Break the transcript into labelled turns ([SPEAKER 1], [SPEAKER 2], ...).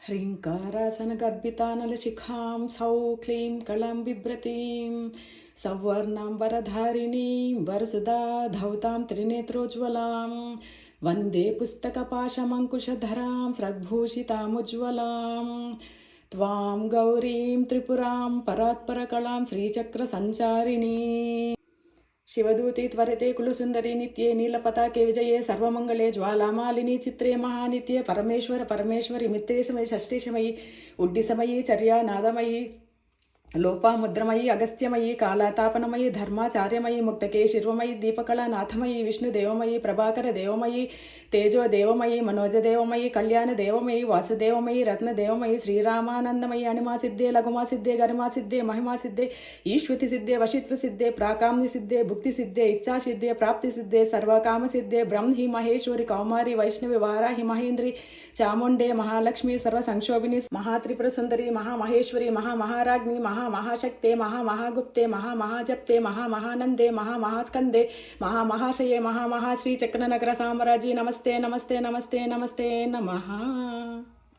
[SPEAKER 1] ह्रीङ्कारासनगर्भितानलशिखां सौः क्लीं कलां बिभ्रतीं सौवर्णां वरधारिणीं वरसुधा धौतां त्रिनेत्रोज्ज्वलां वन्दे पुस्तकपाशमङ्कुशधरां स्रग्भूषितामुज्ज्वलां त्वां गौरीं त्रिपुरां परात्परकलां श्रीचक्रसञ्चारिणी शिवदूते त्वरते कुलसुन्दरी नित्ये नीलपताके विजये सर्वमङ्गले ज्वालामालिनी चित्रे महानित्ये परमेश्वरि मित्रेशमयि षष्ठेशमयि उड्डिसमयि चर्यानादमयि लोपामुद्रमयी अगस्त्यमयी कालातापनमयी धर्माचार्यमयी मुक्तकेशिर्वमयी दीपकलानाथमयी विष्णुदेवमयी प्रभाकरदेवमयी तेजोदेवमयी मनोजदेवमयी कल्याणदेवमयी वासुदेवमयी रत्नदेवमयी श्रीरामानन्दमयी अणिमासिद्धे लघुमासिद्धे गरिमासिद्धे महिमासिद्धे ईश्वतिसिद्धे वशित्वसिद्धे प्राकाम्यसिद्धे भुक्तिसिद्धे इच्छासिद्धे प्राप्तिसिद्धे सर्वकामसिद्धे ब्रह्मि महेश्वरि कौमारी वैष्णवी वाराहि महेन्द्री चामुण्डे महालक्ष्मी सर्वसंक्षोभिनी महात्रिपुरसुन्दरी महामहेश्वरी महामहाराज्ञी महामहाशक्ते महामहागुप्ते महामहाजप्ते महामहानन्दे महामहास्कन्दे महामहाशये महामहाश्री चक्रनगर साम्राज्ये नमस्ते नमस्ते नमस्ते नमस्ते नमः।